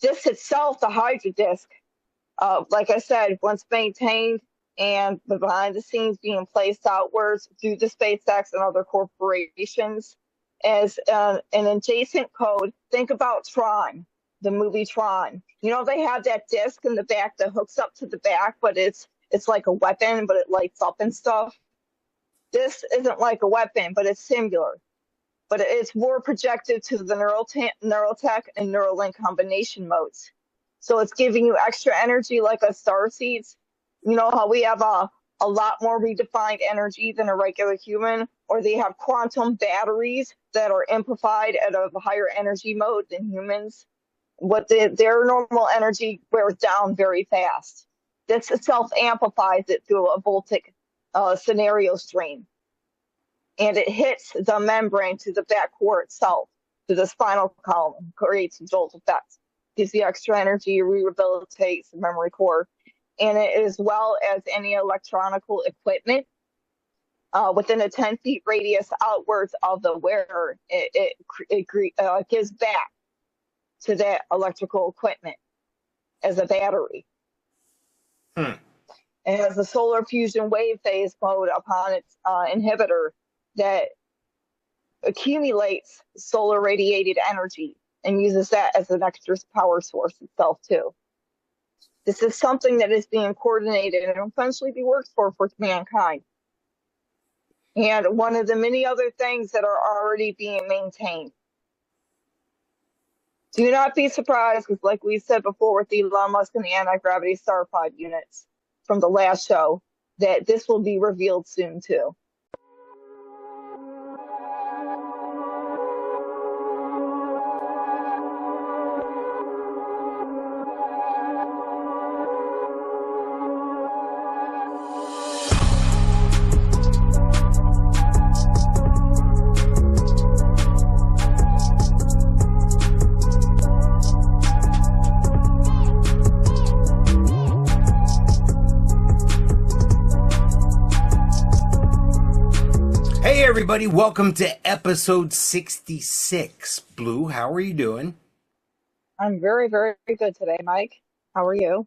This itself, the Hydra disk, like I said, once maintained and the behind the scenes being placed outwards through the SpaceX and other corporations as an adjacent code. Think about Tron, the movie Tron. You know, they have that disc in the back that hooks up to the back, but it's like a weapon, but it lights up and stuff. This isn't like a weapon, but it's singular. But it's more projected to the Neurotech and Neuralink combination modes. So it's giving you extra energy like a Starseeds. You know how we have a lot more redefined energy than a regular human, or they have quantum batteries that are amplified at a higher energy mode than humans. What their normal energy wears down very fast. This self-amplifies it through a voltic scenario stream. And it hits the membrane to the back core itself, to the spinal column, creates a jolt effect, gives you extra energy, rehabilitates the memory core, and it, as well as any electronical equipment within a 10 feet radius outwards of the wearer, it gives back to that electrical equipment as a battery. It has a solar fusion wave phase mode upon its inhibitor that accumulates solar radiated energy and uses that as an extra power source itself too. This is something that is being coordinated and eventually be worked for mankind. And one of the many other things that are already being maintained. Do not be surprised, because like we said before with Elon Musk and the anti-gravity star pod units from the last show, that this will be revealed soon too. Everybody, welcome to episode 66. Blue, how are you doing? I'm very, very good today, Mike. How are you?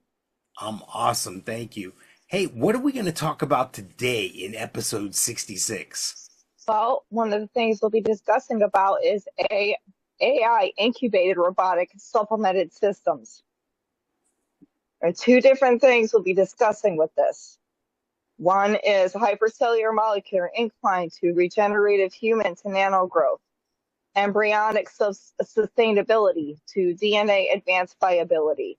I'm awesome, thank you. Hey, what are we going to talk about today in episode 66? Well, one of the things we'll be discussing about is AI incubated robotic supplemented systems. There are two different things we'll be discussing with this. One is hypercellular molecular incline to regenerative human to nanogrowth, embryonic sustainability to DNA advanced viability,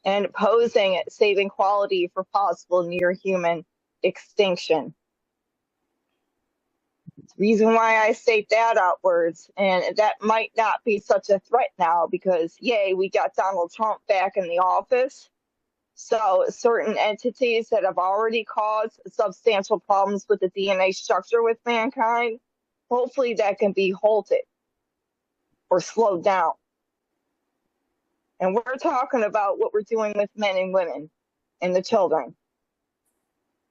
and posing saving quality for possible near-human extinction. The reason why I state that outwards, and that might not be such a threat now because, yay, we got Donald Trump back in the office. So certain entities that have already caused substantial problems with the DNA structure with mankind, hopefully that can be halted or slowed down. And we're talking about what we're doing with men and women and the children.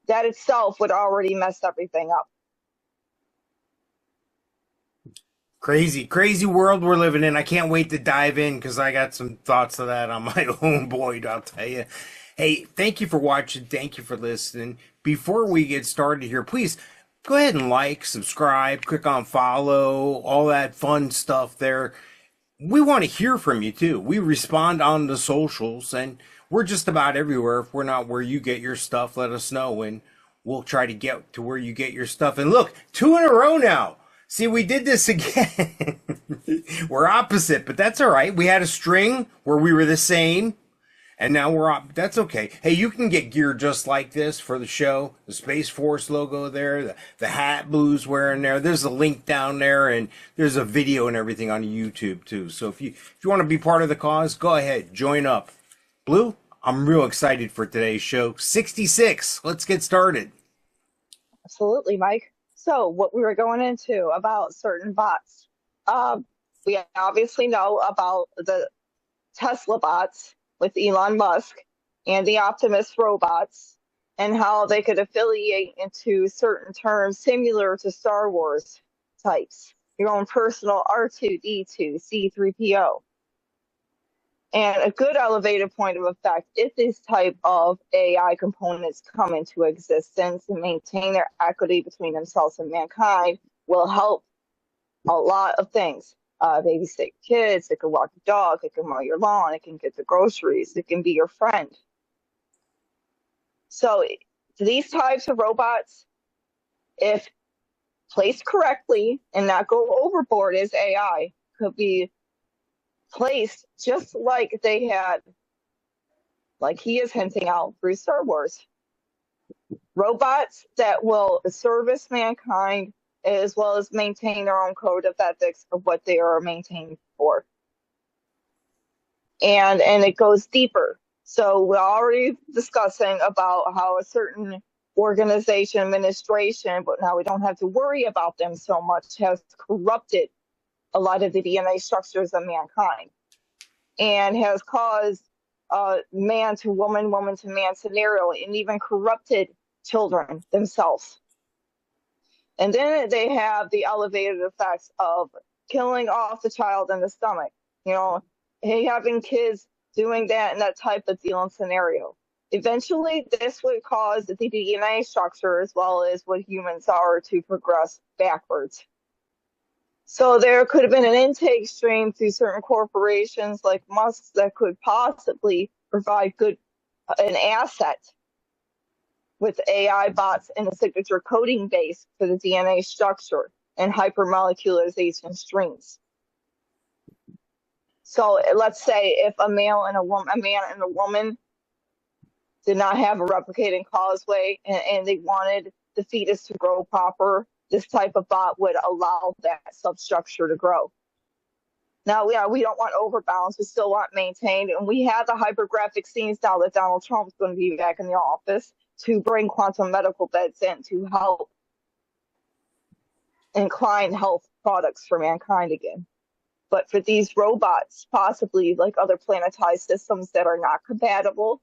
That itself would already mess everything up. Crazy world we're living in. I can't wait to dive in because I got some thoughts of that on my own, boy, I'll tell you. Hey, thank you for watching. Thank you for listening. Before we get started here, please go ahead and like, subscribe, click on follow, all that fun stuff there. We want to hear from you too. We respond on the socials and we're just about everywhere. If we're not where you get your stuff, let us know and we'll try to get to where you get your stuff. And look, 2 in a row now. See, we did this again. We're opposite, but that's all right. We had a string where we were the same, and now we're up. That's okay. Hey, you can get gear just like this for the show. The Space Force logo there, the hat Blue's wearing there. There's a link down there, and there's a video and everything on YouTube too. So if you want to be part of the cause, go ahead, join up. Blue, I'm real excited for today's show. 66. Let's get started. Absolutely, Mike. So what we were going into about certain bots, we obviously know about the Tesla bots with Elon Musk and the Optimus robots and how they could affiliate into certain terms similar to Star Wars types, your own personal R2-D2, C3PO. And a good elevated point of effect, if these type of AI components come into existence and maintain their equity between themselves and mankind, will help a lot of things. Babysit kids, it can walk your dog, it can mow your lawn, it can get the groceries, it can be your friend. So these types of robots, if placed correctly and not go overboard as AI, could be placed just like they had, like he is hinting out through Star Wars. Robots that will service mankind as well as maintain their own code of ethics of what they are maintained for. And it goes deeper. So we're already discussing about how a certain organization, administration, but now we don't have to worry about them so much, has corrupted a lot of the DNA structures of mankind and has caused man to woman, woman to man scenario, and even corrupted children themselves. And then they have the elevated effects of killing off the child in the stomach, you know, having kids doing that in that type of deal and scenario. Eventually, this would cause the DNA structure as well as what humans are to progress backwards. So there could have been an intake stream through certain corporations like Musk that could possibly provide an asset with AI bots and a signature coding base for the DNA structure and hypermolecularization streams. So let's say if a man and a woman did not have a replicating causeway and they wanted the fetus to grow proper, this type of bot would allow that substructure to grow. Now, yeah, we don't want overbalance. We still want maintained. And we have the hypergraphic scenes now that Donald Trump's going to be back in the office to bring quantum medical beds in to help incline health products for mankind again. But for these robots, possibly like other planetized systems that are not compatible,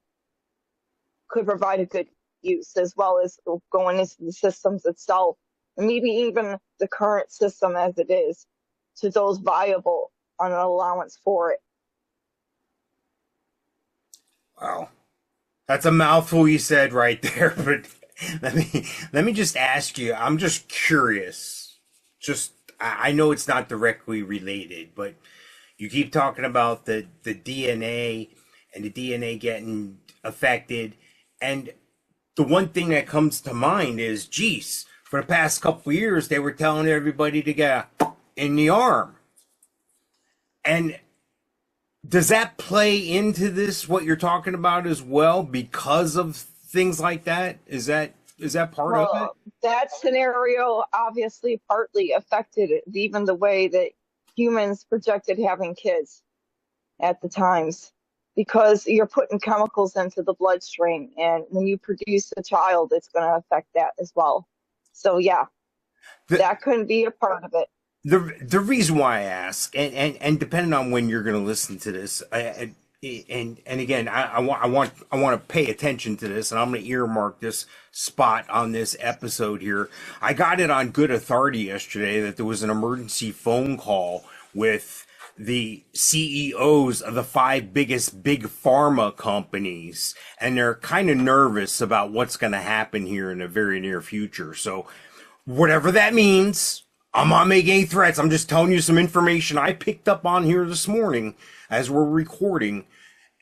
could provide a good use, as well as going into the systems itself, and maybe even the current system as it is, to those viable on an allowance for it. Wow. That's a mouthful you said right there, but let me just ask you, I'm just curious. I know it's not directly related, but you keep talking about the DNA and the DNA getting affected. And the one thing that comes to mind is, geez, for the past couple of years, they were telling everybody to get in the arm. And does that play into this, what you're talking about as well, because of things like that? Is that part of it? That scenario obviously partly affected it, even the way that humans projected having kids at the times, because you're putting chemicals into the bloodstream, and when you produce a child, it's going to affect that as well. So yeah, that couldn't be a part of it. The reason why I ask, and depending on when you're going to listen to this, and again, I want to pay attention to this, and I'm going to earmark this spot on this episode here. I got it on good authority yesterday that there was an emergency phone call with the CEOs of the 5 biggest big pharma companies, and they're kind of nervous about what's going to happen here in the very near future. So whatever that means, I'm not making any threats. I'm just telling you some information I picked up on here this morning as we're recording.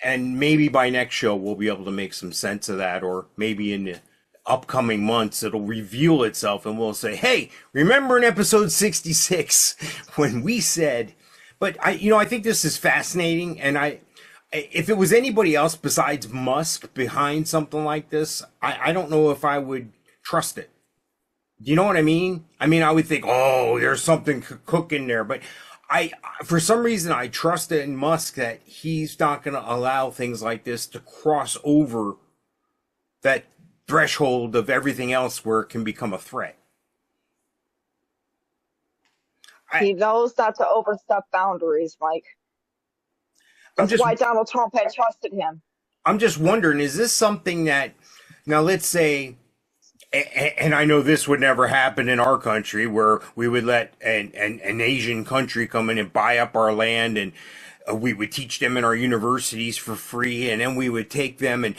And maybe by next show, we'll be able to make some sense of that. Or maybe in the upcoming months, it'll reveal itself and we'll say, hey, remember in episode 66 when we said, but I think this is fascinating. And if it was anybody else besides Musk behind something like this, I don't know if I would trust it. Do you know what I mean? I would think, oh, there's something cooking there. But for some reason, I trust in Musk that he's not going to allow things like this to cross over that threshold of everything else where it can become a threat. He knows not to overstep boundaries, Mike. That's why Donald Trump had trusted him. I'm just wondering, is this something that, now let's say, and I know this would never happen in our country, where we would let an Asian country come in and buy up our land and we would teach them in our universities for free, and then we would take them and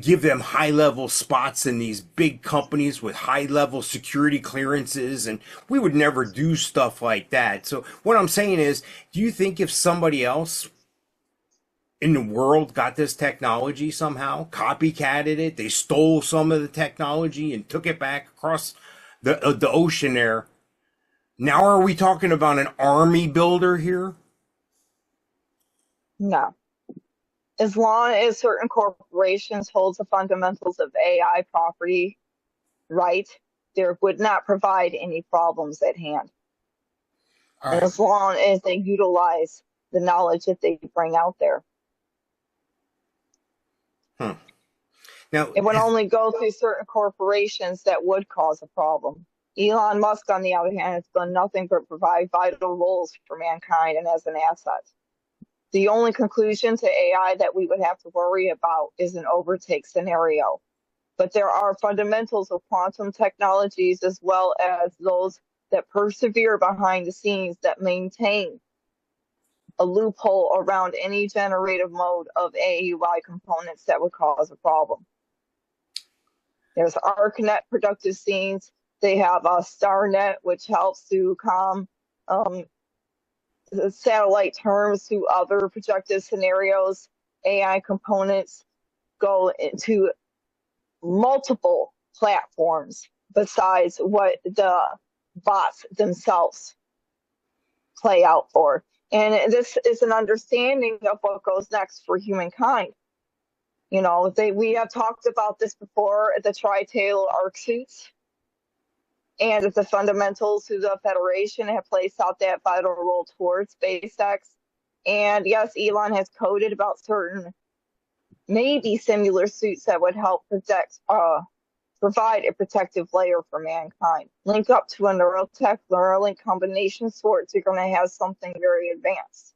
give them high-level spots in these big companies with high-level security clearances, and we would never do stuff like that. So what I'm saying is, do you think if somebody else in the world got this technology somehow, copycatted it, they stole some of the technology and took it back across the ocean there, now are we talking about an army builder here? No. As long as certain corporations hold the fundamentals of AI property right, there would not provide any problems at hand. All And right. as long as they utilize the knowledge that they bring out there. Now, It would only go through certain corporations that would cause a problem. Elon Musk, on the other hand, has done nothing but provide vital roles for mankind and as an asset. The only conclusion to AI that we would have to worry about is an overtake scenario. But there are fundamentals of quantum technologies as well as those that persevere behind the scenes that maintain a loophole around any generative mode of AEY components that would cause a problem. There's ArcNet productive scenes. They have a StarNet, which helps to calm the satellite terms to other projective scenarios. AI components go into multiple platforms besides what the bots themselves play out for. And this is an understanding of what goes next for humankind. You know, we have talked about this before, the tri-tail arc suits, and the fundamentals to the Federation have placed out that vital role towards SpaceX. And yes, Elon has coded about certain maybe similar suits that would help provide a protective layer for mankind. Link up to a Neuralink combination sorts, you're going to have something very advanced.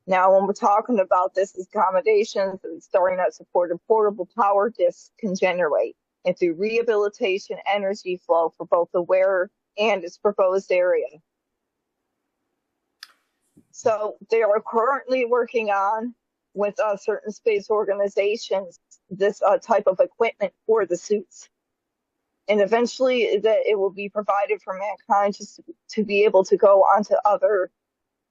Now, when we're talking about this, accommodations and Starnet supported portable power disks can generate and through rehabilitation energy flow for both the wearer and its proposed area. So they are currently working on, with certain space organizations, this type of equipment for the suits. And eventually that it will be provided for mankind just to be able to go onto other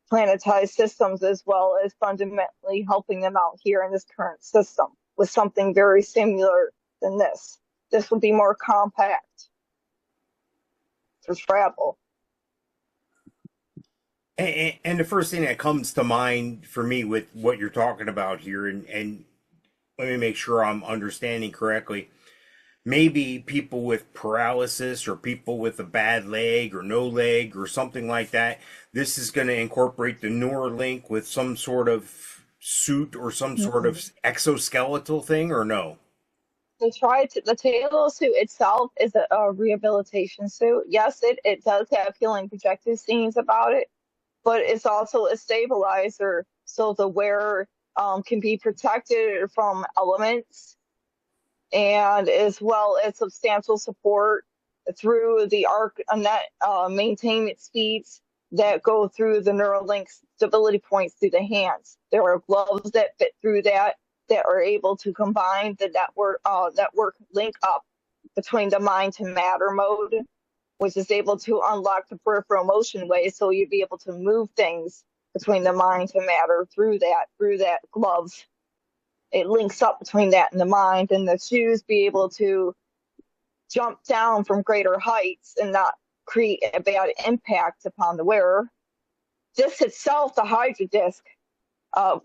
planetized systems, as well as fundamentally helping them out here in this current system with something very similar than this. This will be more compact for travel. And the first thing that comes to mind for me with what you're talking about here, and let me make sure I'm understanding correctly. Maybe people with paralysis or people with a bad leg or no leg or something like that. This is going to incorporate the Neuralink with some sort of suit or some sort of exoskeletal thing, or no? The tail suit itself is a rehabilitation suit. Yes, it does have healing projective scenes about it, but it's also a stabilizer, so the wearer can be protected from elements, and as well as substantial support through the ArcNet maintainment speeds that go through the Neuralink stability points through the hands. There are gloves that fit through that are able to combine the network link up between the mind to matter mode, which is able to unlock the peripheral motion ways, so you'd be able to move things between the mind to matter through that gloves. It links up between that and the mind, and the shoes be able to jump down from greater heights and not create a bad impact upon the wearer. This itself, the Hydra disc,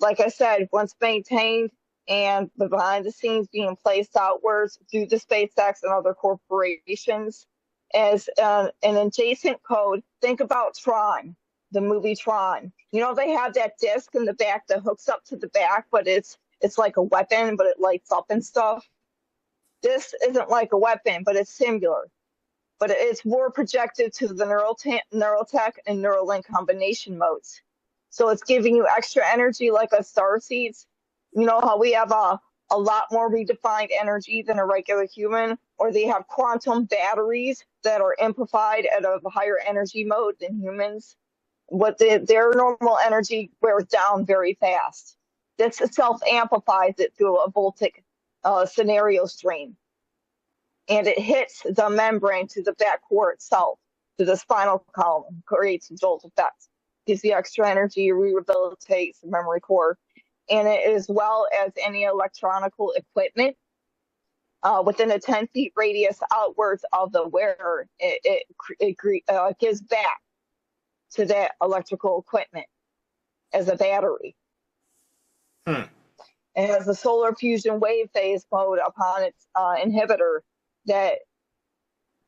like I said, once maintained and the behind the scenes being placed outwards through the SpaceX and other corporations as an adjacent code. Think about Tron, the movie Tron. You know, they have that disc in the back that hooks up to the back, but it's like a weapon, but it lights up and stuff. This isn't like a weapon, but it's similar. But it's more projected to the Neuraltech and Neuralink combination modes. So it's giving you extra energy like a Starseed. You know how we have a lot more redefined energy than a regular human, or they have quantum batteries that are amplified at a higher energy mode than humans. what their normal energy wears down very fast. This self-amplifies it through a voltic scenario stream. And it hits the membrane to the back core itself, to the spinal column, creates a jolt effect. Gives the extra energy, rehabilitates the memory core. And it, as well as any electronical equipment within a 10 feet radius outwards of the wearer, it gives back to that electrical equipment as a battery. It has a solar fusion wave phase mode upon its inhibitor that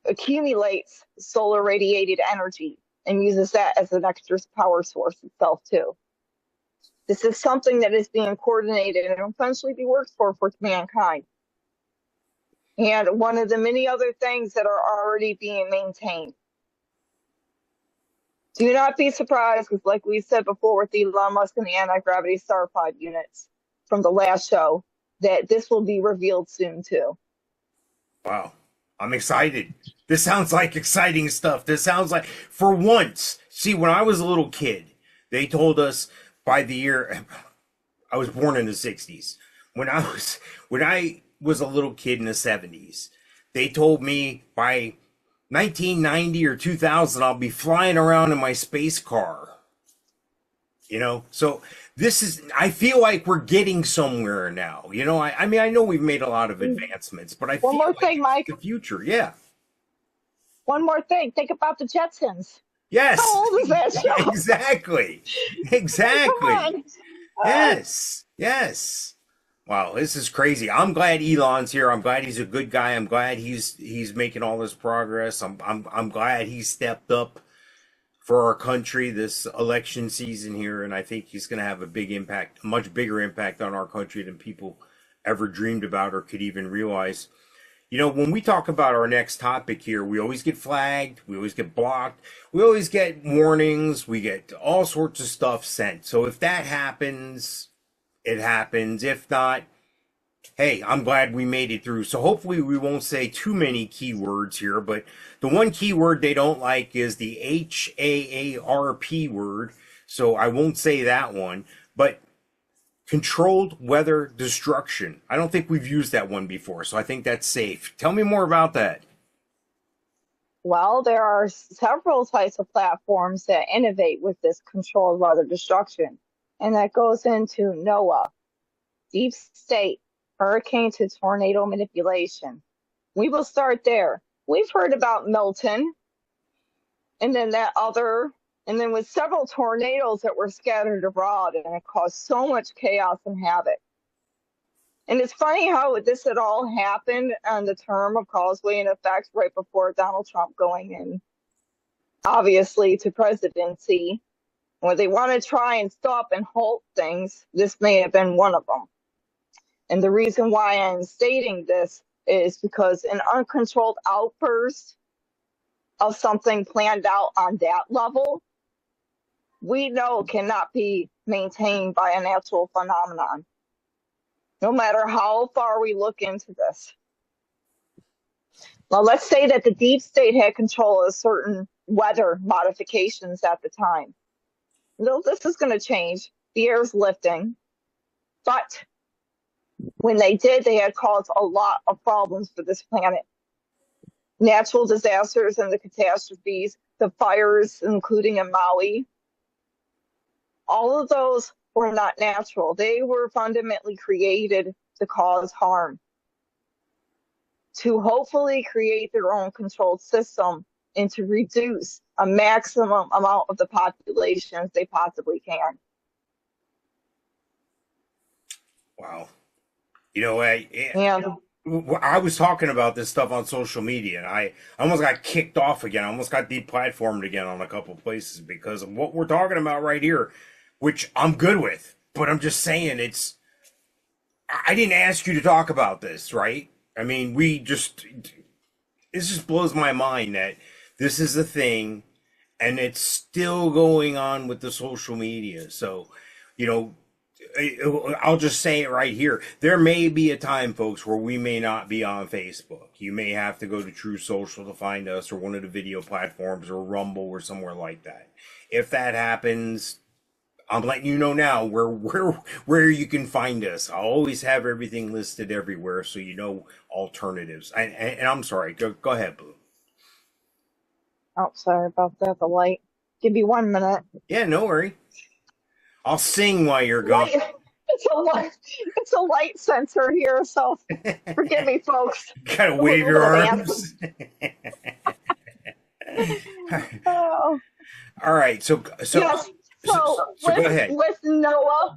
accumulates solar radiated energy and uses that as an extra power source itself too. This is something that is being coordinated and eventually be worked for mankind. And one of the many other things that are already being maintained. Do not be surprised, because like we said before with Elon Musk and the anti-gravity starpod units from the last show, that this will be revealed soon too. Wow. I'm excited. This sounds like exciting stuff. This sounds like, for once, see, when I was a little kid, they told us by the year, I was born in the 60s. When I was a little kid in the 70s, they told me by 1990 or 2000, I'll be flying around in my space car. You know, so this is, I feel like we're getting somewhere now. You know, I mean, I know we've made a lot of advancements, but I feel like it's the future. Yeah. One more thing. Think about the Jetsons. Yes. How old is that show? Exactly. Exactly. Yes. Yes. Wow, this is crazy. I'm glad Elon's here. I'm glad he's a good guy. I'm glad he's making all this progress. I'm glad he stepped up for our country this election season here, and I think he's going to have a big impact, a much bigger impact on our country than people ever dreamed about or could even realize. You know, when we talk about our next topic here, we always get flagged, we always get blocked, we always get warnings, we get all sorts of stuff sent. So if that happens, it happens. If not, hey, I'm glad we made it through. So hopefully we won't say too many keywords here, but the one keyword they don't like is the HAARP word. So I won't say that one, but controlled weather destruction. I don't think we've used that one before, so I think that's safe. Tell me more about that. Well, there are several types of platforms that innovate with this controlled weather destruction, and that goes into NOAA, deep state, hurricane to tornado manipulation. We will start there. We've heard about Milton, and then with several tornadoes that were scattered abroad, and it caused so much chaos and havoc. And it's funny how this had all happened on the term of causeway and effect right before Donald Trump going in, obviously, to presidency. When they want to try and stop and halt things, this may have been one of them. And the reason why I'm stating this is because an uncontrolled outburst of something planned out on that level, we know cannot be maintained by a natural phenomenon, no matter how far we look into this. Now, let's say that the deep state had control of certain weather modifications at the time. Well, this is going to change. The air's lifting. But when they did, they had caused a lot of problems for this planet. Natural disasters and the catastrophes, the fires, including in Maui, all of those were not natural. They were fundamentally created to cause harm, to hopefully create their own controlled system and to reduce a maximum amount of the populations they possibly can. Wow. You know, I was talking about this stuff on social media, and I almost got kicked off again. I almost got deplatformed again on a couple of places because of what we're talking about right here, which I'm good with. But I'm just saying, I didn't ask you to talk about this, right? I mean, it just blows my mind that this is a thing, and it's still going on with the social media. So, you know, I'll just say it right here. There may be a time, folks, where we may not be on Facebook. You may have to go to True Social to find us, or one of the video platforms, or Rumble, or somewhere like that. If that happens, I'm letting you know now where you can find us. I'll always have everything listed everywhere, so you know alternatives. And I'm sorry. Go ahead, Blue. Oh, sorry about that. The light. Give me 1 minute. Yeah, no worry. I'll sing while you're gone. It's a light sensor here, so forgive me, folks. Gotta wave your arms. Oh. All right, so Yes. So go ahead. With Noah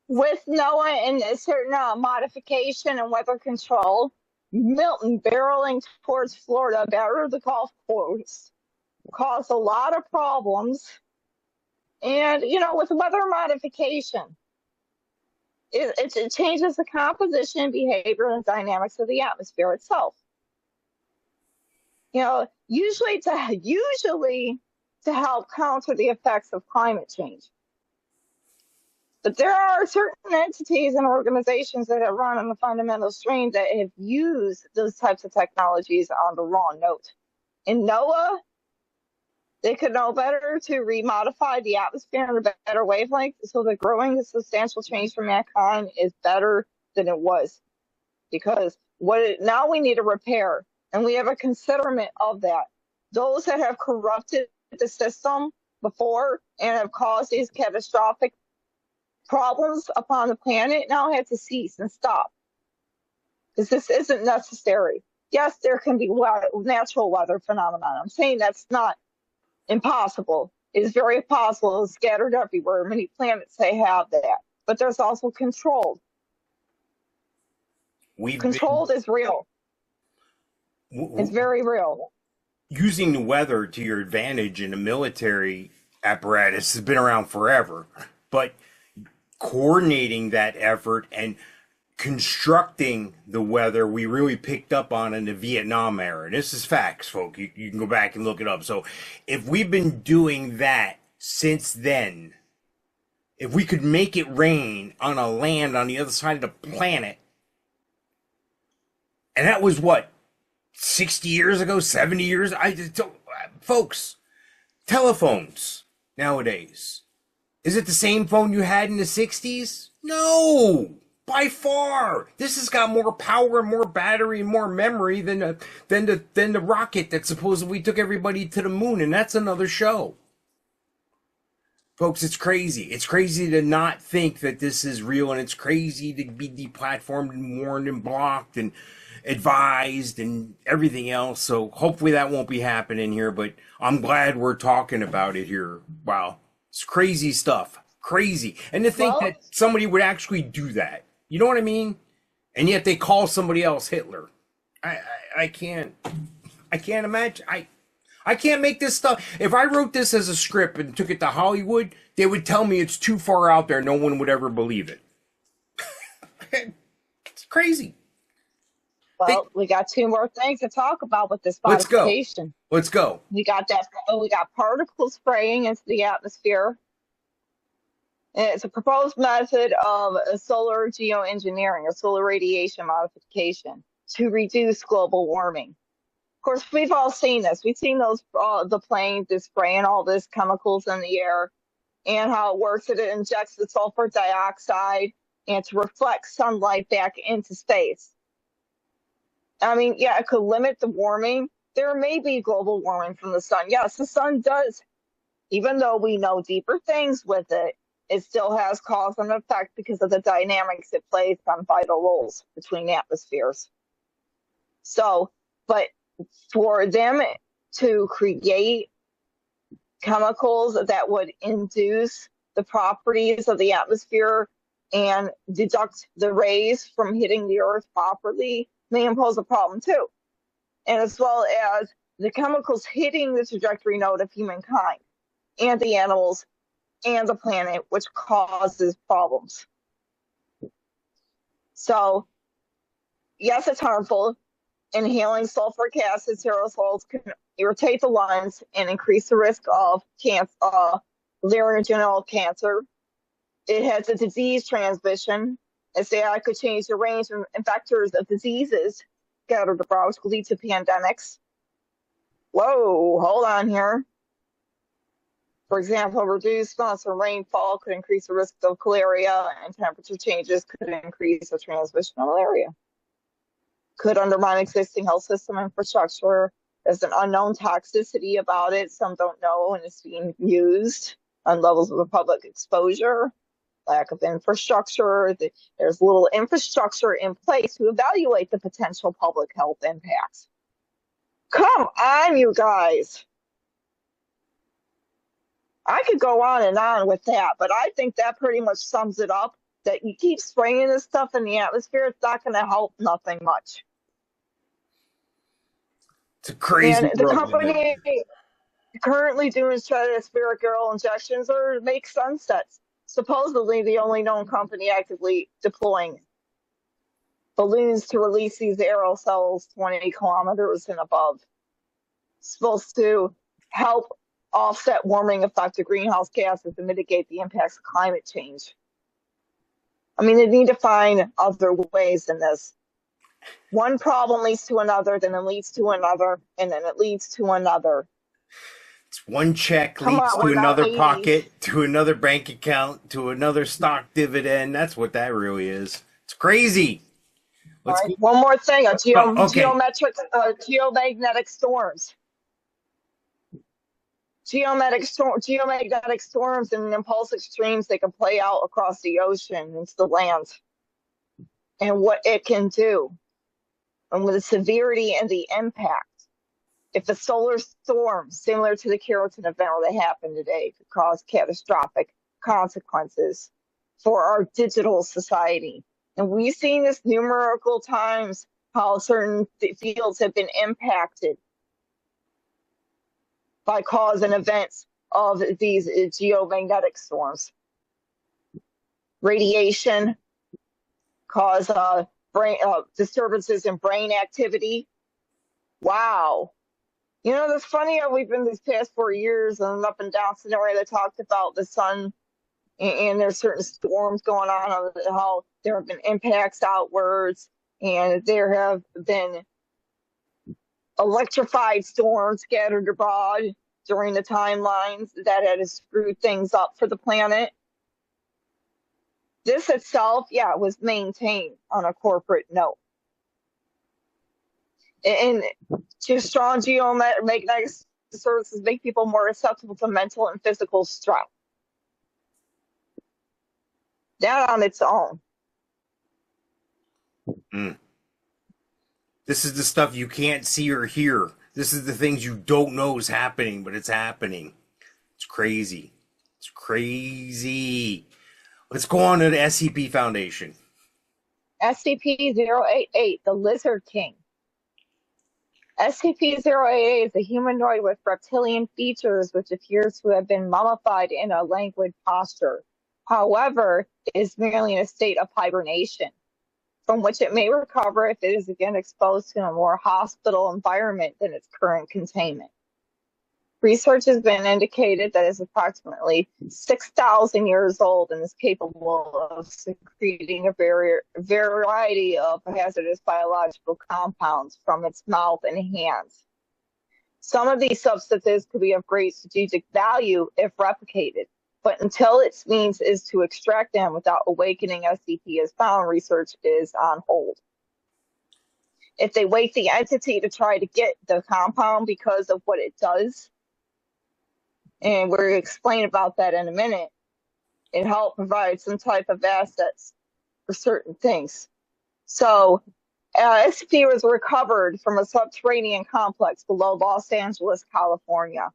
and a certain modification and weather control, Milton barreling towards Florida, better the Gulf Coast, caused a lot of problems. And, with weather modification, it changes the composition, behavior, and dynamics of the atmosphere itself. Usually to help counter the effects of climate change. But there are certain entities and organizations that have run on the fundamental stream that have used those types of technologies on the wrong note. In NOAA, they could know better to remodify the atmosphere in a better wavelength so that growing a substantial change for mankind is better than it was. Because now we need a repair, and we have a considerment of that. Those that have corrupted the system before and have caused these catastrophic problems upon the planet now have to cease and stop. Because this isn't necessary. Yes, there can be natural weather phenomena. I'm saying that's not impossible. It is very possible. It's scattered everywhere. Many planets they have that. But there's also controlled. Controlled is real. It's very real. Using the weather to your advantage in the military apparatus has been around forever. But coordinating that effort and constructing the weather, we really picked up on in the Vietnam era. And this is facts, folks. You can go back and look it up. So if we've been doing that since then, if we could make it rain on a land on the other side of the planet, and that was what, 60 years ago, 70 years? Folks, telephones nowadays. Is it the same phone you had in the 60s? No, by far. This has got more power and more battery and more memory than the rocket that supposedly took everybody to the moon, and that's another show. Folks, it's crazy. It's crazy to not think that this is real, and it's crazy to be deplatformed and warned and blocked and advised and everything else. So hopefully that won't be happening here, but I'm glad we're talking about it here. Wow. It's crazy stuff. Crazy. And to think that somebody would actually do that. You know what I mean? And yet they call somebody else Hitler. I can't imagine. I can't make this stuff. If I wrote this as a script and took it to Hollywood, they would tell me it's too far out there. No one would ever believe it. It's crazy. Well, we got two more things to talk about with this modification. Let's go. We got particle spraying into the atmosphere. And it's a proposed method of a solar geoengineering, or solar radiation modification, to reduce global warming. Of course, we've all seen this. We've seen those the planes just spraying all this chemicals in the air, and how it works. It injects the sulfur dioxide and to reflect sunlight back into space. I mean, yeah, it could limit the warming. There may be global warming from the sun. Yes, the sun does. Even though we know deeper things with it, it still has cause and effect because of the dynamics it plays on vital roles between atmospheres. So, but for them to create chemicals that would induce the properties of the atmosphere and deduct the rays from hitting the Earth properly may impose a problem too. And as well as the chemicals hitting the trajectory node of humankind and the animals and the planet, which causes problems. So, yes, it's harmful. Inhaling sulfuric acid aerosols can irritate the lungs and increase the risk of laryngeal cancer. It has a disease transmission. Its AI could change the range of vectors of diseases scattered abroad, which could lead to pandemics. Whoa, hold on here. For example, reduced amounts of rainfall could increase the risk of malaria, and temperature changes could increase the transmission of malaria. Could undermine existing health system infrastructure. There's an unknown toxicity about it. Some don't know, and it's being used on levels of the public exposure, lack of infrastructure. There's little infrastructure in place to evaluate the potential public health impacts. Come on, you guys. I could go on and on with that, but I think that pretty much sums it up. That you keep spraying this stuff in the atmosphere, it's not going to help nothing much. It's a crazy And the world. company currently doing stratospheric aerial injections or make sunsets. Supposedly the only known company actively deploying balloons to release these aerosols 20 kilometers and above. Supposed to help offset warming effect of greenhouse gases and mitigate the impacts of climate change. I mean, they need to find other ways in this. One problem leads to another, then it leads to another, and then it leads to another. It's one check leads to another pocket, to another bank account, to another stock dividend. That's what that really is. It's crazy. Right. One more thing, geomagnetic storms. Geomagnetic storms and impulse extremes, they can play out across the ocean into the land, and what it can do, and with the severity and the impact. If a solar storm similar to the Carrollton event that happened today could cause catastrophic consequences for our digital society. And we've seen this numerical times, how certain fields have been impacted by cause and events of these geomagnetic storms. Radiation cause brain disturbances in brain activity. Wow. You know, it's funny how we've been these past 4 years and an up and down scenario that talked about the sun, and there's certain storms going on, how there have been impacts outwards, and there have been electrified storms scattered abroad during the timelines that had screwed things up for the planet. This itself, yeah, was maintained on a corporate note. And just strong geomagnetic services make people more susceptible to mental and physical stress. That on its own. This is the stuff you can't see or hear. This is the things you don't know is happening, but it's happening. It's crazy. It's crazy. Let's go on to the SCP Foundation. SCP-088, the Lizard King. SCP-088 is a humanoid with reptilian features which appears to have been mummified in a languid posture. However, it is merely in a state of hibernation, from which it may recover if it is again exposed to a more hospitable environment than its current containment. Research has been indicated that it is approximately 6,000 years old and is capable of secreting a variety of hazardous biological compounds from its mouth and hands. Some of these substances could be of great strategic value if replicated, but until its means is to extract them without awakening SCP is found, research is on hold. If they wake the entity to try to get the compound because of what it does, and we'll explain about that in a minute, it helped provide some type of assets for certain things. So SCP was recovered from a subterranean complex below Los Angeles, California.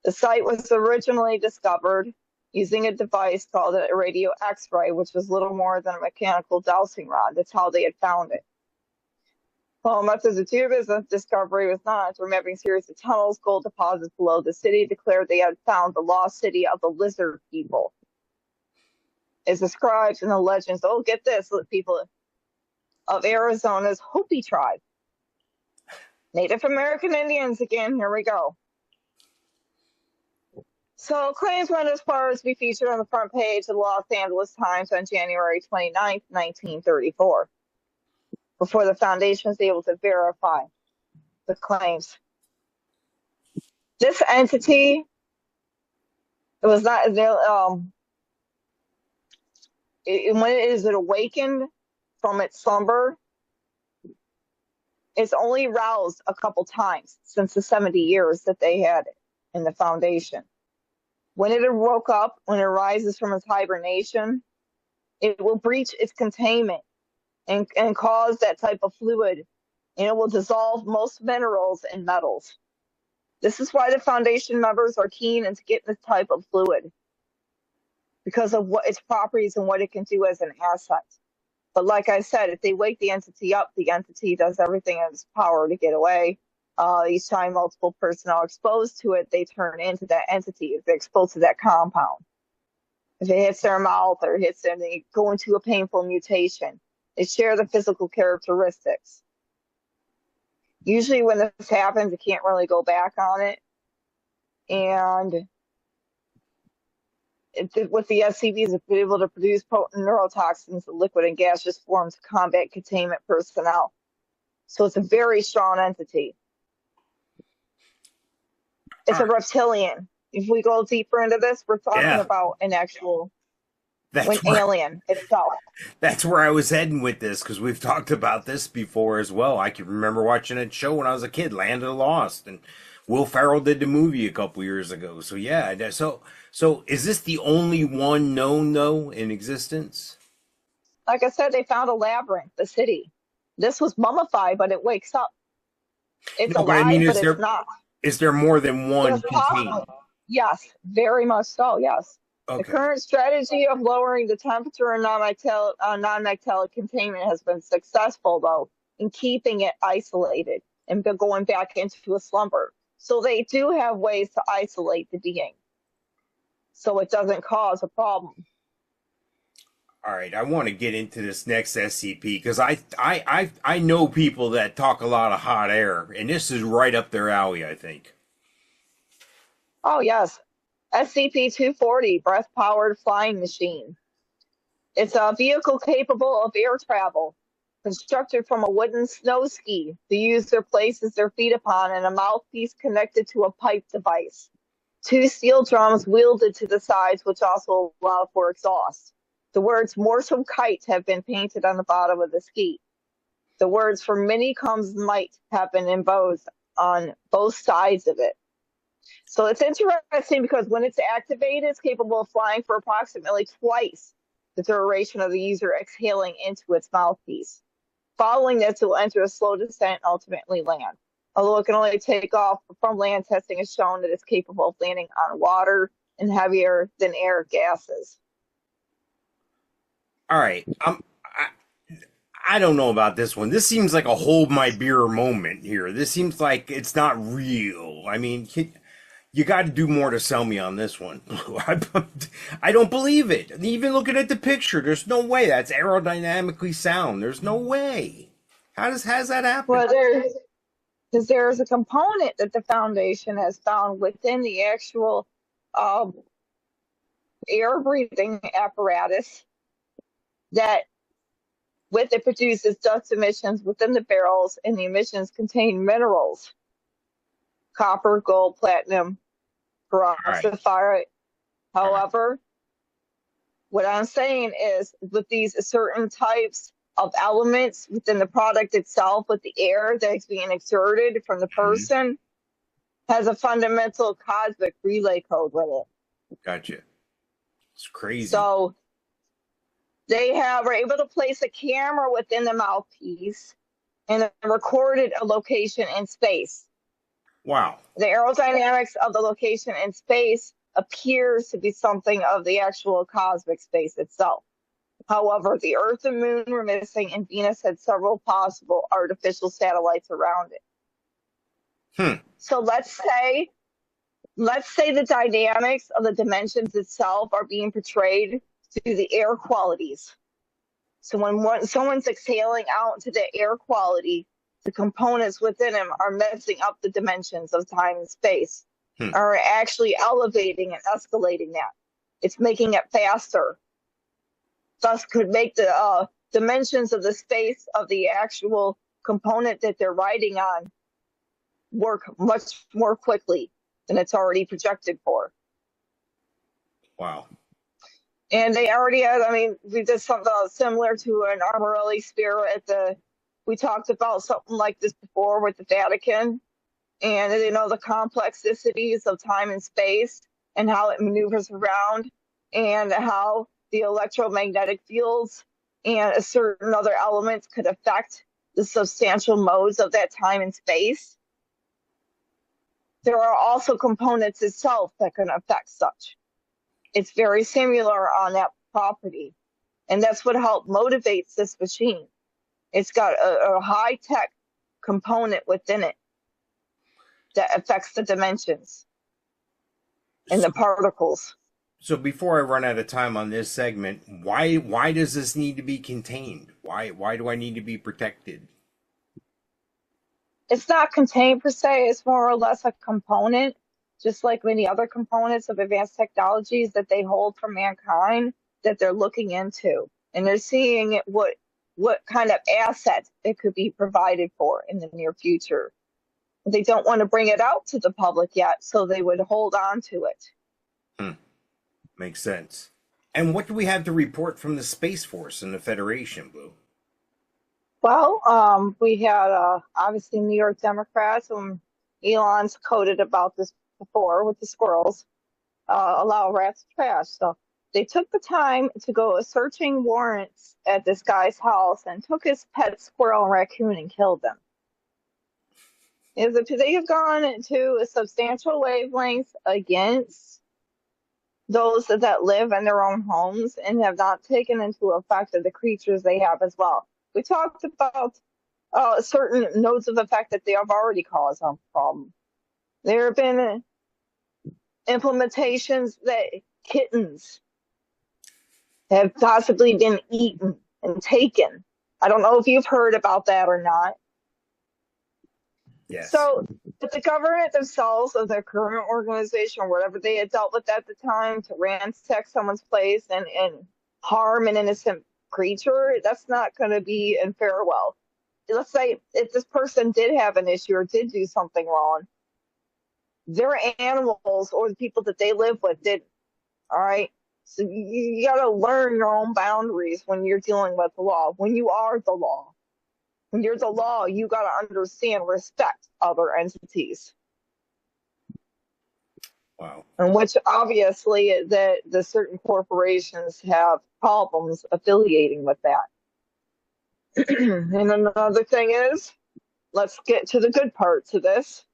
The site was originally discovered using a device called a radio X-ray, which was little more than a mechanical dowsing rod. That's how they had found it. Well, methods of geobusiness discovery was not. From mapping series of tunnels, gold deposits below the city, declared they had found the lost city of the lizard people. It's described in the legends. Oh, get this, people of Arizona's Hopi tribe. Native American Indians again, here we go. So claims went as far as to be featured on the front page of the Los Angeles Times on January 29th, 1934, before the Foundation was able to verify the claims. This entity, it was not, when it is awakened from its slumber, it's only roused a couple times since the 70 years that they had in the Foundation. When it woke up, when it rises from its hibernation, it will breach its containment and cause that type of fluid, and it will dissolve most minerals and metals. This is why the Foundation members are keen into getting this type of fluid, because of what its properties and what it can do as an asset. But like I said, if they wake the entity up, the entity does everything in its power to get away. Each time multiple personnel are exposed to it, they turn into that entity if they're exposed to that compound. If it hits their mouth or hits them, they go into a painful mutation. They share the physical characteristics. Usually when this happens, you can't really go back on it. And with the SCVs, it's been able to produce potent neurotoxins in liquid and gaseous forms to combat containment personnel. So it's a very strong entity. It's a reptilian. If we go deeper into this, we're talking about an actual alien itself. That's where I was heading with this, because we've talked about this before as well. I can remember watching that show when I was a kid, Land of the Lost, and Will Ferrell did the movie a couple years ago. So yeah, so is this the only one known though in existence? Like I said, they found a labyrinth, the city. This was mummified, but it wakes up. It's alive, but it's not. Is there more than one contained? Yes, very much so, yes. Okay. The current strategy of lowering the temperature and non-metallic containment has been successful, though, in keeping it isolated and going back into a slumber. So they do have ways to isolate the being, so it doesn't cause a problem. All right, I want to get into this next SCP because I know people that talk a lot of hot air, and this is right up their alley, I think. Oh, yes. SCP-240, breath-powered flying machine. It's a vehicle capable of air travel, constructed from a wooden snow ski. The user places their feet upon and a mouthpiece connected to a pipe device. 2 steel drums wielded to the sides, which also allow for exhaust. The words "Mortal Kite" have been painted on the bottom of the ski. The words "For many comes might" have been embossed on both sides of it. So it's interesting because when it's activated, it's capable of flying for approximately twice the duration of the user exhaling into its mouthpiece. Following this, it will enter a slow descent and ultimately land. Although it can only take off from land, testing has shown that it's capable of landing on water and heavier than air gases. All right, I don't know about this one. This seems like a hold my beer moment here. This seems like it's not real. I mean, you got to do more to sell me on this one. I don't believe it. Even looking at the picture, there's no way that's aerodynamically sound. There's no way. How does that happen? Well, there's a component that the Foundation has found within the actual air breathing apparatus that with it produces dust emissions within the barrels, and the emissions contain minerals: copper, gold, platinum, sapphire. However, what I'm saying is with these certain types of elements within the product itself, with the air that's being exerted from the person, has a fundamental cosmic relay code with it. Gotcha. It's crazy. So they were able to place a camera within the mouthpiece and recorded a location in space. Wow. The aerodynamics of the location in space appears to be something of the actual cosmic space itself. However, the Earth and Moon were missing, and Venus had several possible artificial satellites around it. So let's say the dynamics of the dimensions itself are being portrayed through the air qualities. So when someone's exhaling out into the air quality, the components within them are messing up the dimensions of time and space. Hmm. are actually elevating and escalating that. It's making it faster. Thus could make the dimensions of the space of the actual component that they're riding on work much more quickly than it's already projected for. Wow. And they already had, I mean, we did something similar to an Armorelli sphere we talked about something like this before with the Vatican. And, you know, the complexities of time and space and how it maneuvers around and how the electromagnetic fields and certain other elements could affect the substantial modes of that time and space. There are also components itself that can affect such. It's very similar on that property. And that's what helped motivates this machine. It's got a high-tech component within it that affects the dimensions and the particles. So before I run out of time on this segment, why does this need to be contained? Why do I need to be protected? It's not contained per se, it's more or less a component, just like many other components of advanced technologies that they hold for mankind that they're looking into. And they're seeing what kind of asset it could be provided for in the near future. They don't want to bring it out to the public yet, so they would hold on to it. Makes sense. And what do we have to report from the Space Force and the Federation, Blue? Well, we had obviously New York Democrats, and Elon's coded about this before with the squirrels, allow rats to trash. So they took the time to go searching warrants at this guy's house and took his pet squirrel and raccoon and killed them. If they have gone into a substantial wavelength against those that live in their own homes and have not taken into effect of the creatures they have as well. We talked about certain nodes of effect that they have already caused a problem. There have been implementations that kittens have possibly been eaten and taken. I don't know if you've heard about that or not. Yes. So, but the government themselves, of their current organization, or whatever they had dealt with at the time, to ransack someone's place and harm an innocent creature, that's not going to be in farewell. Let's say if this person did have an issue or did do something wrong, their animals or the people that they live with did. All right. So you got to learn your own boundaries when you're dealing with the law. When you are the law, when you're the law, you got to understand, respect other entities. Wow. And which obviously the certain corporations have problems affiliating with that. And another thing is, let's get to the good parts of this.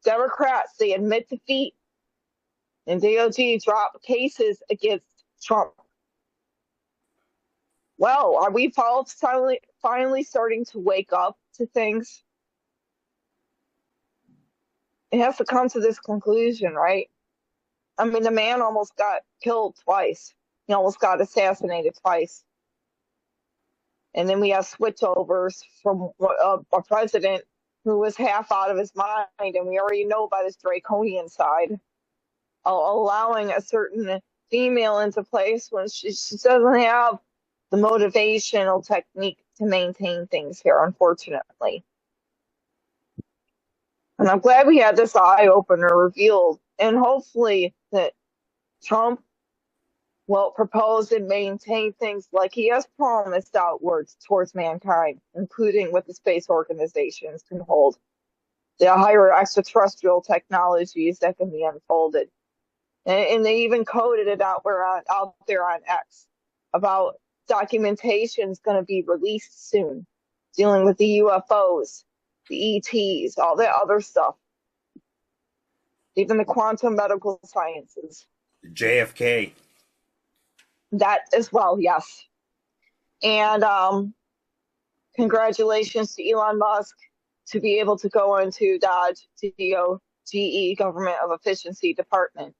Democrats, they admit defeat, and DOJ dropped cases against Trump. Well, are we finally starting to wake up to things? It has to come to this conclusion, right? I mean, the man almost got killed twice. He almost got assassinated twice. And then we have switchovers from a president who was half out of his mind, and we already know about his draconian side, allowing a certain female into place when she doesn't have the motivational technique to maintain things here, unfortunately. And I'm glad we had this eye-opener revealed, and hopefully that Trump will propose and maintain things like he has promised outwards towards mankind, including with the space organizations can hold, the higher extraterrestrial technologies that can be unfolded. And they even coded it out there on X about documentation is going to be released soon, dealing with the UFOs, the ETs, all that other stuff, even the quantum medical sciences. JFK. That as well, yes. And congratulations to Elon Musk to be able to go into Dodge, GE, Government of Efficiency Department.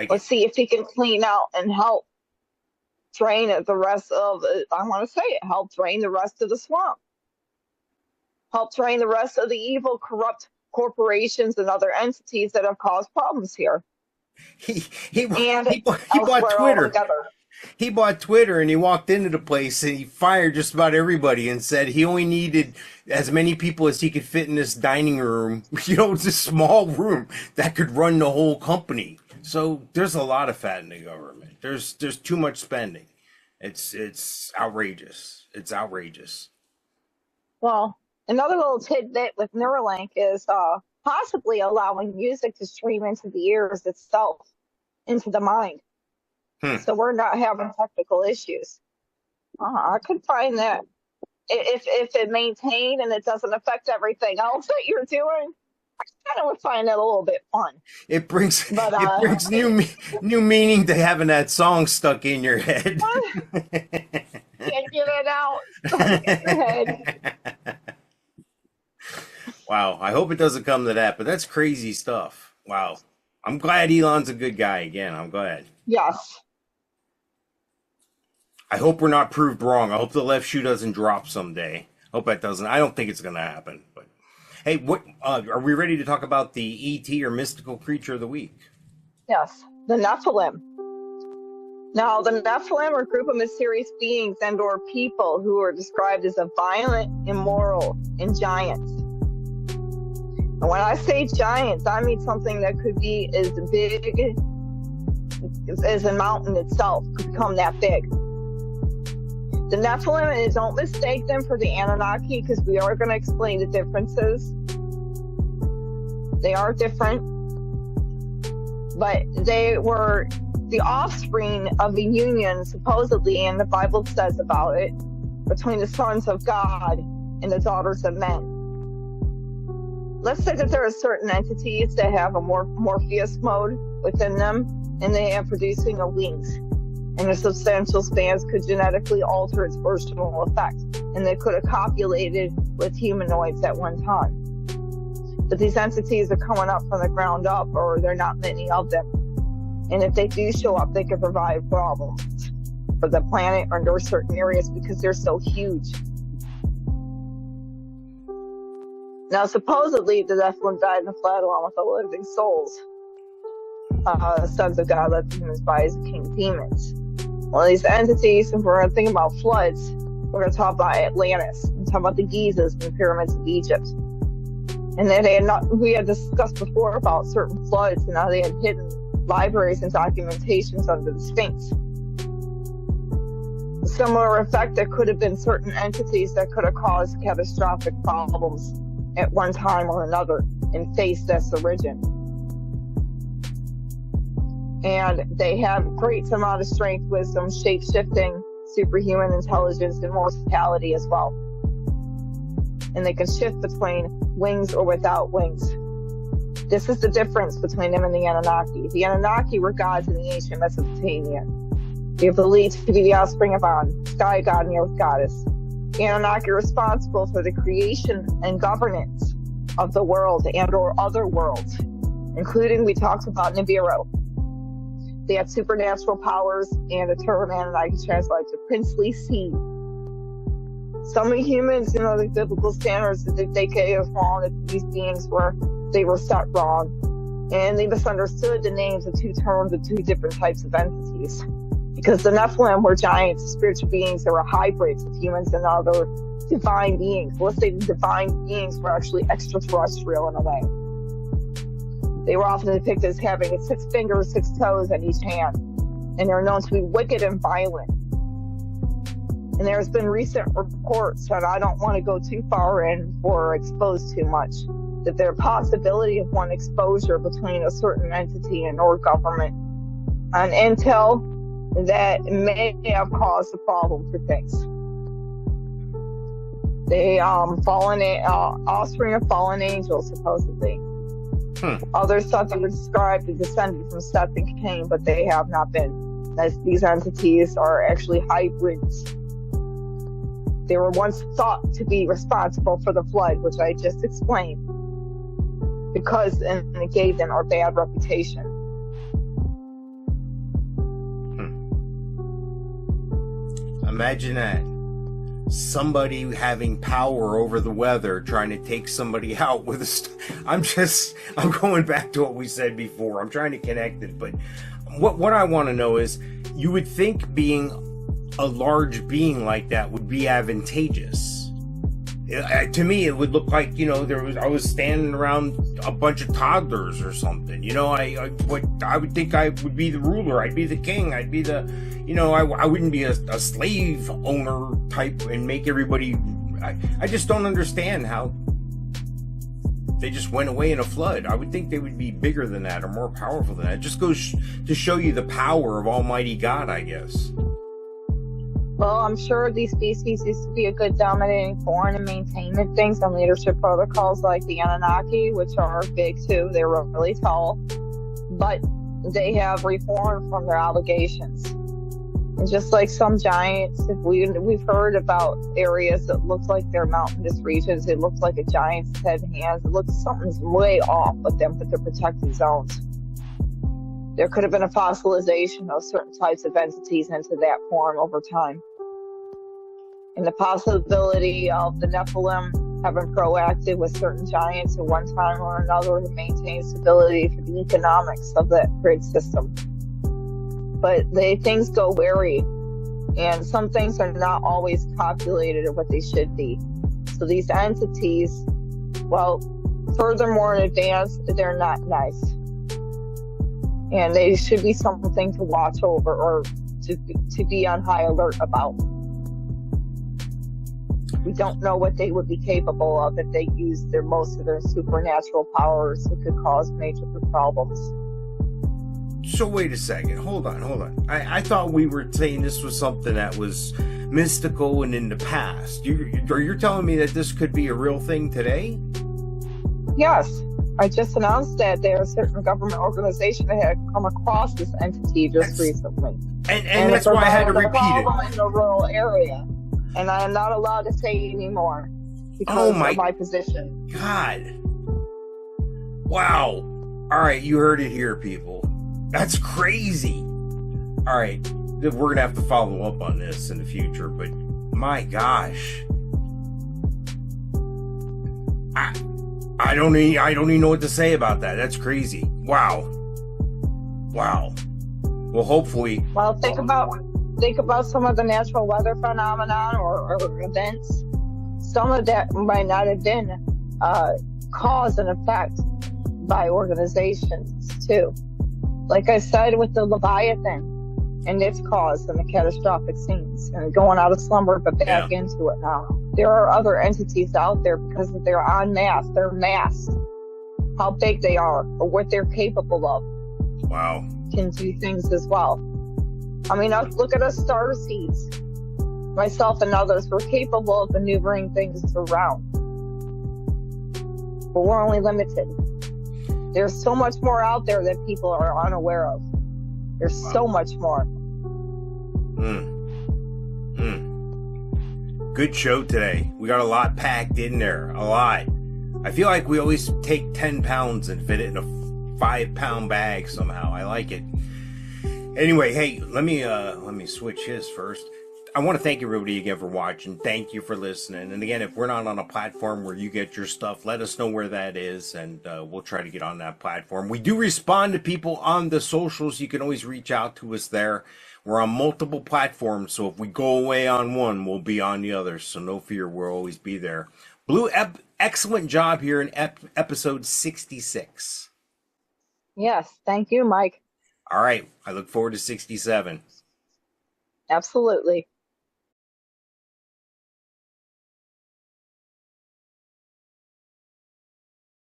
Let's see if he can clean out and help drain the rest of, help drain the rest of the swamp. help train the rest of the evil, corrupt corporations and other entities that have caused problems here He he and he bought elsewhere Twitter. altogether. He bought Twitter and he walked into the place and he fired just about everybody and said he only needed as many people as he could fit in this dining room. You know, it's a small room that could run the whole company. So there's a lot of fat in the government. There's too much spending. It's outrageous. It's outrageous. Well, another little tidbit with Neuralink is possibly allowing music to stream into the ears itself, into the mind. So we're not having technical issues. I could find that if it maintained and it doesn't affect everything else that you're doing, I kind of would find that a little bit fun. It brings new meaning to having that song stuck in your head. Can't get it out. Stuck in your head. Wow, I hope it doesn't come to that, but that's crazy stuff. Wow. I'm glad Elon's a good guy again. I'm glad. Yes. I hope we're not proved wrong. I hope the left shoe doesn't drop someday. Hope that doesn't. I don't think it's going to happen. But hey, what are we ready to talk about the ET or mystical creature of the week? Yes, the Nephilim. Now, the Nephilim are a group of mysterious beings and/or people who are described as a violent, immoral, and giants. And when I say giants, I mean something that could be as big as a mountain itself, could become that big. The Nephilim, and don't mistake them for the Anunnaki, because we are going to explain the differences. They are different, but they were the offspring of the union, supposedly, and the Bible says about it, between the sons of God and the daughters of men. Let's say that there are certain entities that have a Morpheus mode within them, and they are producing a wings. And the substantial spans could genetically alter its versional effect, and they could have copulated with humanoids at one time. But these entities are coming up from the ground up, or there are not many of them. And if they do show up, they can provide problems for the planet or certain areas because they're so huge. Now, supposedly, the Nephilim died in the flood along with the living souls. Sons of God left humans by as king demons. Well, these entities, if we're going to think about floods, we're going to talk about Atlantis, and talk about the Gizas and the pyramids of Egypt. And then we had discussed before about certain floods and how they had hidden libraries and documentations under the Sphinx. A similar effect, there could have been certain entities that could have caused catastrophic problems at one time or another and faced this origin. And they have great amount of strength, wisdom, shape-shifting, superhuman intelligence, and mortality as well. And they can shift between wings or without wings. This is the difference between them and the Anunnaki. The Anunnaki were gods in the ancient Mesopotamia. They are believed to be the offspring of An, sky god and the earth goddess. The Anunnaki are responsible for the creation and governance of the world and or other worlds, including, we talked about, Nibiru. They had supernatural powers, and the term Anunnaki translates to princely seed. Some humans, the biblical standards, they gave wrong that these beings they were set wrong, and they misunderstood the names of two terms of two different types of entities. Because the Nephilim were giants, spiritual beings that were hybrids of humans and other divine beings. Let's say the divine beings were actually extraterrestrial in a way. They were often depicted as having 6 fingers, 6 toes on each hand, and they're known to be wicked and violent. And there's been recent reports, and I don't want to go too far in or expose too much, that there's a possibility of one exposure between a certain entity and or government on intel that may have caused a problem for things. They offspring of fallen angels, supposedly. Others thought they were described as descended from Seth and Cain, but they have not been, as these entities are actually hybrids. They were once thought to be responsible for the flood, which I just explained, because it gave them a bad reputation. Imagine that. somebody having power over the weather, trying to take somebody out with I'm going back to what we said before. I'm trying to connect it, but what I want to know is, you would think being a large being like that would be advantageous. To me, it would look like, I was standing around a bunch of toddlers or something. I would think I would be the ruler. I'd be the king. I'd be the, I wouldn't be a slave owner type and make everybody. I just don't understand how they just went away in a flood. I would think they would be bigger than that or more powerful than that. It just goes to show you the power of Almighty God, I guess. Well, I'm sure these species used to be a good dominating form and maintaining things and leadership protocols, like the Anunnaki, which are big too. They're really tall, but they have reformed from their obligations. And just like some giants, we've heard about areas that look like they're mountainous regions. It looks like a giant's head and hands. It looks something's way off with them, but they're protected zones. There could have been a fossilization of certain types of entities into that form over time. And the possibility of the Nephilim having proactive with certain giants at one time or another to maintain stability for the economics of that grid system. But things go wary, and some things are not always populated at what they should be. So these entities, well, furthermore in advance, they're not nice. And they should be something to watch over or to be on high alert about. We don't know what they would be capable of if they used most of their supernatural powers that could cause major problems. So wait a second, hold on. I thought we were saying this was something that was mystical and in the past. You're telling me that this could be a real thing today? Yes. I just announced that there are a certain government organization that had come across this entity recently. And that's why I had to repeat it. In a rural area. And I am not allowed to say anymore because of my position. God. Wow. All right, you heard it here, people. That's crazy. All right, we're going to have to follow up on this in the future, but my gosh. I don't even know what to say about that. That's crazy. Wow. Well, hopefully. Well, think about some of the natural weather phenomenon or events. Some of that might not have been cause and effect by organizations too. Like I said with the Leviathan and its cause and the catastrophic scenes and going out of slumber but back into it now. There are other entities out there because they're en masse. They're masked. How big they are or what they're capable of. Wow. Can do things as well. I mean, look at us Starseeds. Myself and others, we're capable of maneuvering things around. But we're only limited. There's so much more out there that people are unaware of. There's so much more. Good show today. We got a lot packed in there. A lot. I feel like we always take 10 pounds and fit it in a 5-pound bag somehow. I like it. Anyway, hey, let me switch his first. I want to thank everybody again for watching. Thank you for listening. And again, if we're not on a platform where you get your stuff, let us know where that is, and we'll try to get on that platform. We do respond to people on the socials. You can always reach out to us there. We're on multiple platforms, so if we go away on one, we'll be on the other. So no fear, we'll always be there. Blue, excellent job here in episode 66. Yes, thank you, Mike. All right, I look forward to 67. Absolutely.